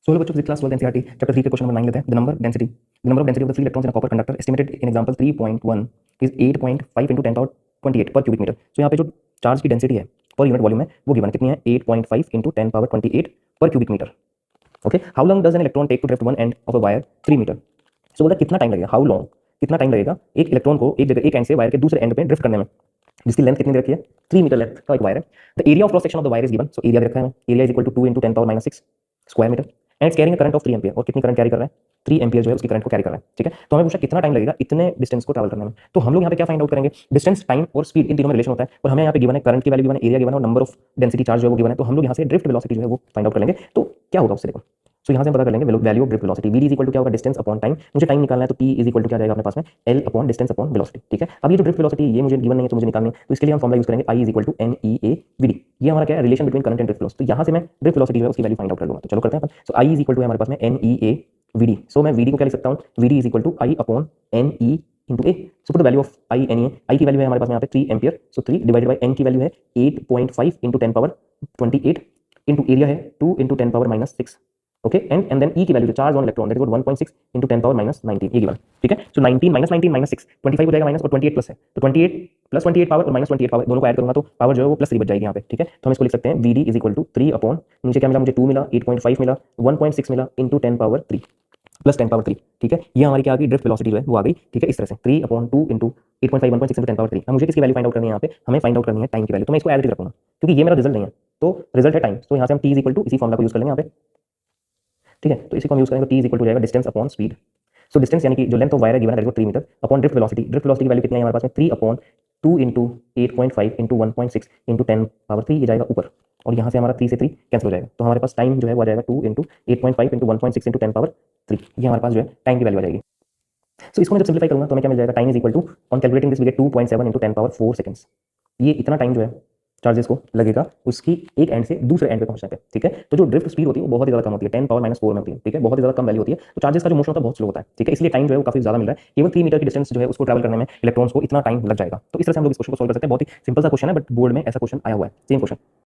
So hello बच्चों, physics class 12 NCERT chapter 3 के question number 9 लेते हैं. The number of density of the free electrons in a copper conductor estimated in example 3.1 is 8.5 into 10 power 28 पर cubic metre. सो यहाँ पे जो charge की density है पर यूनिट वॉल्यूम में वो गिवन कितनी है 8.5 into 10 power 28 पर cubic metre. Okay, how long does an electron take to drift one end of a wire 3 metre. So बोला कितना टाइम लगेगा, हाउ लॉन्ग कितना टाइम लगेगा एक इलेक्ट्रॉन को एक जगह एक एंड से वायर के दूसरे एंड पे ड्रिफ्ट करने में, जिसकी लेंथ कितनी दे रखी है 3 मीटर लेंथ का एक वायर है. The area of cross section of the wire is given. So area दे रखा है, area is equal to 2 into 10 power -6 square metre and it's carrying a current of 3 ampere. और कितनी करंट कैरी कर रहा है 3 एम्पियर जो है उसकी करंट को कैरी कर रहा है. ठीक है, तो हमें पूछा कितना टाइम लगेगा इतने डिस्टेंस को ट्रैवल करने में. तो हम लोग यहाँ पे क्या फाइंड आउट करेंगे, डिस्टेंस टाइम और स्पीड इन तीनों में रिलेशन होता है. और हमें यहाँ पे गिवन है करंट की वैल्यू गिवन है, एरिया गिवन है और नंबर ऑफ डेंसिटी चार्ज जो है वो गिवन है. तो हम लोग यहाँ से ड्रिफ्ट वेलोसिटी जो है वो फाइंड आउट कर लेंगे. तो क्या होगा उससे देखो. सो यहाँ से हम पता कर लेंगे value of drift velocity. V is equal to क्या होगा डिस्टेंस अपॉन टाइम. मुझे टाइम निकालना है तो टी इज इक्वल टू क्या जाएगा अपने पास में L upon distance upon velocity. ठीक है, अब ये जो ड्रिफ्ट वेलोसिटी ये मुझे गिवन नहीं है तो मुझे निकालनी है. तो इसके लिए हम फॉर्मुला यूज करेंगे I is equal to n e A v d. ये हमारा क्या है relation between current and drift velocity. तो यहाँ से मैं ड्रिफ्ट वेलोसिटी जो है उसकी वैल्यू फाइंड आउट कर लूंगा. तो चलो करते हैं अपन. So I is equal to हमारे पास में n e A v d. So मैं वी डी को क्या लिख सकता हूँ, v D is equal to I upon n e into A. So put the value of I n e. I की वैल्यू है हमारे पास में यहाँ पे 3 ampere. So 3 divided by n की वैल्यू है 8.5 into 10 power 28 इंटू एरिया है 2 into 10 power -6. Okay, and then e की value charge on electron that is 1.6 into 10 power -19 ये गिवन. ठीक है, सो 19 -19 -6 25 हो जाएगा माइनस और 28 प्लस है. तो 28 प्लस 28 पावर और -28 पावर दोनों को ऐड करूंगा तो पावर जो है वो प्लस 3 बच जाएगी यहाँ पे. ठीक है, तो हम इसको लिख सकते हैं V D is equal to 3 upon नीचे क्या मिला मुझे 2 मिला 8.5 मिला 1.6 मिला इंटू 10 power 3 प्लस 10 power 3. ठीक है, ये हमारी क्या आ गई ड्रिफ्ट वेलोसिटी जो है वो आ गई. ठीक है, इस तरह से 3 अपॉन 2 इंटू 8.5 1.6 इंटू 10 power 3. अब मुझे किसकी वैल्यू फाइंड आउट करनी है, यहाँ पे हमें फाइंड आउट करनी है टाइम की वैल्यू. तो मैं इसको एज इट रखूंगा क्योंकि ये मेरा रिजल्ट नहीं है, तो रिजल्ट है टाइम. तो यहाँ से हम टी इज इक्वल टू इसी फॉर्मुला को यूज कर लेंगे यहाँ पे. ठीक है, तो इसी को हम यूज करेंगे. टी इज इक्वल टू जाएगा distance upon speed. So distance यानी कि जो लेंथ ऑफ वायर है गिवन है that is 3 metre upon drift velocity. Drift velocity की वैल्यू कितनी है हमारे पास में 3 upon 2 into 8.5 into 1.6 into 10 power 3 ये जाएगा ऊपर. और यहाँ से हमारा 3 से 3 कैंसिल हो जाएगा. तो हमारे पास टाइम जो है वो आ जाएगा 2 इंटू 8.5 इंटू 1.6 इंटू 10 power 3. ये हमारे पास जो है टाइम की वैल्यू आ जाएगी. सो इसको मैं जब सिंप्लीफाई करूंगा तो हमें क्या मिल जाएगा, time is equal to on calculating this we get 2.7 into 10 power 4 seconds. ये इतना टाइम जो है चार्जेस को लगेगा उसकी एक एंड से दूसरे एंड पे पहुंचने पे. ठीक है, तो जो ड्रिफ्ट स्पीड होती है वो बहुत ही ज्यादा कम होती है 10 power -4 में होती है. ठीक है, बहुत ही ज्यादा कम वैल्यू होती है. तो चार्जेस का जो मोशन होता है बहुत स्लो होता है. ठीक है, इसलिए टाइम जो है वो काफी ज्यादा मिल रहा है. केवल 3 मीटर की डिस्टेंस जो है उसको ट्रैवल करने में इलेक्ट्रॉन्स को इतना टाइम लग जाएगा. तो इस तरह से हम लोग इस क्वेश्चन को सॉल्व कर सकते हैं. बहुत ही सिंपल सा क्वेश्चन है बट बोर्ड में ऐसा क्वेश्चन आया हुआ है सेम क्वेश्चन.